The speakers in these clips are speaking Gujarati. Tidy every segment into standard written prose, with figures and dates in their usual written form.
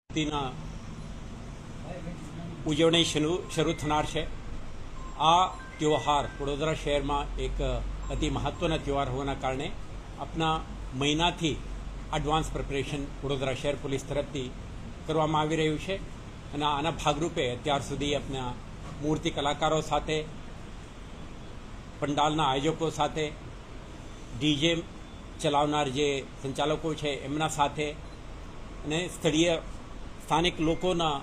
ના ઉજવણી શરૂ થનાર છે। આ ત્યોહાર વડોદરા શહેરમાં એક અતિ મહત્વના ત્યોહાર હોવાના કારણે આપના મહિનાથી એડવાન્સ પ્રિપરેશન વડોદરા શહેર પોલીસ તરફથી કરવામાં આવી રહ્યું છે અને આના ભાગરૂપે અત્યાર સુધી આપના મૂર્તિ કલાકારો સાથે, પંડાલના આયોજકો સાથે, ડીજે ચલાવનાર જે સંચાલકો છે એમના સાથે અને સ્થાનિક લોકોના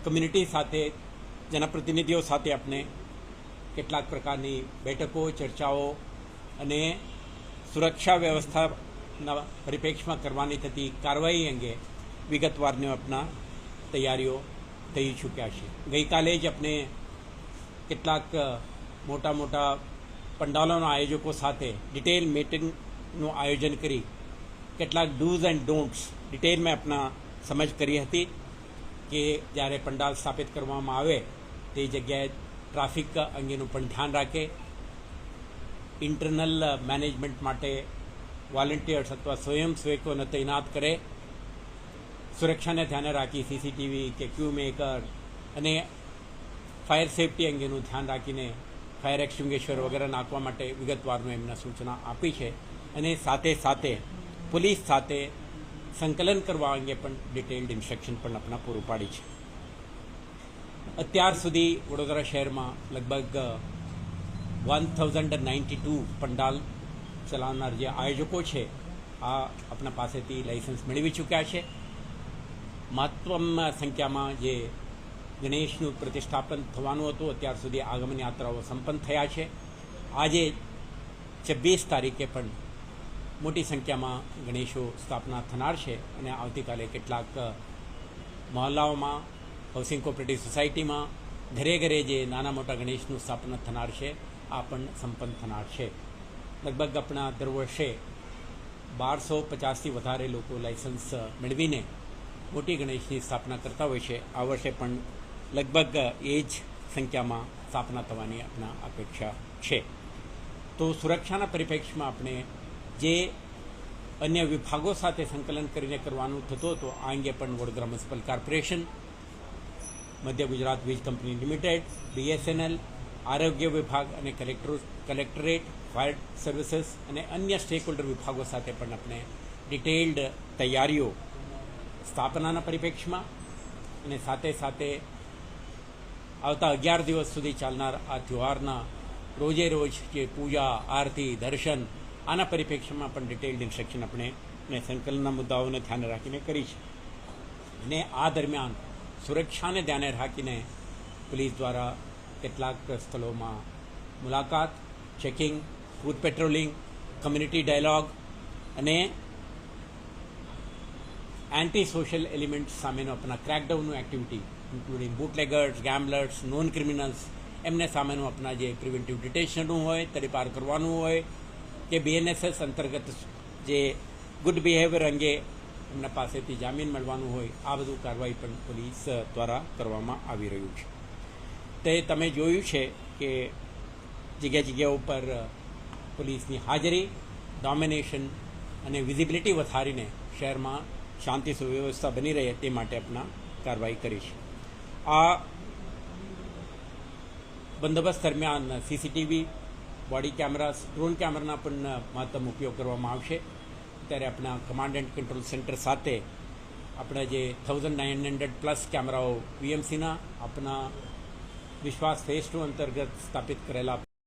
કમ્યુનિટી સાથે, જનપ્રતિનિધિઓ સાથે આપણે કેટલાક પ્રકારની બેઠકો, ચર્ચાઓ અને સુરક્ષા વ્યવસ્થાના પરિપ્રેક્ષમાં કરવાની થતી કાર્યવાહી અંગે વિગતવારની આપણા તૈયારીઓ થઈ ચૂક્યા છે। ગઈકાલે જ આપણે કેટલાક મોટા મોટા પંડાલોના આયોજકો સાથે ડિટેલ મીટિંગનું આયોજન કરી કેટલાક ડૂઝ એન્ડ ડોન્ટ્સ ડિટેલમાં આપણા સમજ કરી હતી કે જ્યારે પંડાલ સ્થાપિત કરવામાં આવે તે જગ્યાએ ટ્રાફિક અંગેનું પણ ધ્યાન રાખે, ઇન્ટરનલ મેનેજમેન્ટ માટે વોલેન્ટિયર્સ અથવા સ્વયંસેવકોને તૈનાત કરે, સુરક્ષાને ધ્યાને રાખી સીસીટીવી કે ક્યુ મેકર અને ફાયર સેફટી અંગેનું ધ્યાન રાખીને ફાયર એક્સટિંગ્વિશર વગેરે નાખવા માટે વિગતવારનું એમને સૂચના આપી છે અને સાથે સાથે પોલીસ સાથે સંકલન કરવા અંગે પણ ડિટેલ્ડ ઇન્સ્ટ્રક્શન પણ આપણા પૂરું પાડી છે। અત્યાર સુધી વડોદરા શહેરમાં લગભગ 1092 પંડાલ ચલાવનાર જે આયોજકો છે આ આપણા પાસેથી લાઇસન્સ મેળવી ચૂક્યા છે। મહત્વમાં સંખ્યામાં જે ગણેશનું પ્રતિષ્ઠાપન થવાનું હતું અત્યાર સુધી આગમન યાત્રાઓ સંપન્ન થયા છે। આજે 26 તારીખે પણ મોટી સંખ્યામાં ગણેશો સ્થાપના થનાર છે અને આવતીકાલે કેટલાક મહોલ્લાઓમાં, હાઉસિંગ કોઓપરેટિવ સોસાયટીમાં, ઘરે ઘરે જે નાના મોટા ગણેશનું સ્થાપના થનાર છે આ પણ સંપન્ન થનાર છે। લગભગ આપણા દર વર્ષે 1250થી વધારે લોકો લાઇસન્સ મેળવીને મોટી ગણેશની સ્થાપના કરતા હોય છે। આ વર્ષે પણ લગભગ એ જ સંખ્યામાં સ્થાપના થવાની આપણા અપેક્ષા છે। તો સુરક્ષાના પરિપ્રેક્ષમાં આપણે જે અન્ય વિભાગો સાથે સંકલન કરીને કરવાનું થતું હતું આ અંગે પણ વડોદરા મ્યુનિસિપલ કોર્પોરેશન, મધ્ય ગુજરાત વીજ કંપની લિમિટેડ, BSNL, આરોગ્ય વિભાગ અને કલેક્ટરેટ, ફાયર સર્વિસીસ અને અન્ય સ્ટેક હોલ્ડર વિભાગો સાથે પણ આપણે ડિટેલ્ડ તૈયારીઓ સ્થાપનાના પરિપ્રેક્ષમાં અને સાથે સાથે આવતા 11 દિવસ સુધી ચાલનાર આ ત્યોહારના રોજે રોજ જે પૂજા, આરતી, દર્શન આના પરિપ્રેક્ષમાં પણ ડિટેલ્ડ ઇન્સ્ટ્રક્શન આપણે સંકલનના મુદ્દાઓને ધ્યાને રાખીને કરી છે અને આ દરમિયાન સુરક્ષાને ધ્યાને રાખીને પોલીસ દ્વારા કેટલાક સ્થળોમાં મુલાકાત, checking, foot patrolling, community dialogue અને એન્ટી સોશિયલ એલિમેન્ટ્સ સામેનો આપણા ક્રેકડાઉનનું activity including bootleggers, gamblers, known criminals એમને સામેનું આપણા જે પ્રિવેન્ટિવ ડિટેશનનું હોય, તડીપાર કરવાનું હોય કે BNSS અંતર્ગત જે ગુડ બિહેવિયર અંગે એમના પાસેથી જામીન મળવાનું હોય આ બધું કાર્યવાહી પણ પોલીસ દ્વારા કરવામાં આવી રહ્યું છે। તે તમે જોયું છે કે જગ્યા ઉપર પોલીસની હાજરી, ડોમિનેશન અને વિઝિબિલિટી વધારીને શહેરમાં શાંતિ સુવ્યવસ્થા બની રહે તે માટે આપણા કાર્યવાહી કરી છે। આ બંદોબસ્ત દરમિયાન સીસીટીવી, બોડી કેમેરાસ, ડ્રોન કેમેરાના પણ મહત્તમ ઉપયોગ કરવામાં આવશે। ત્યારે આપણા કમાન્ડ એન્ડ કંટ્રોલ સેન્ટર સાથે આપણા જે 1900+ કેમેરાઓ VMCના આપણા વિશ્વાસ ફેઝ 2 અંતર્ગત સ્થાપિત કરેલા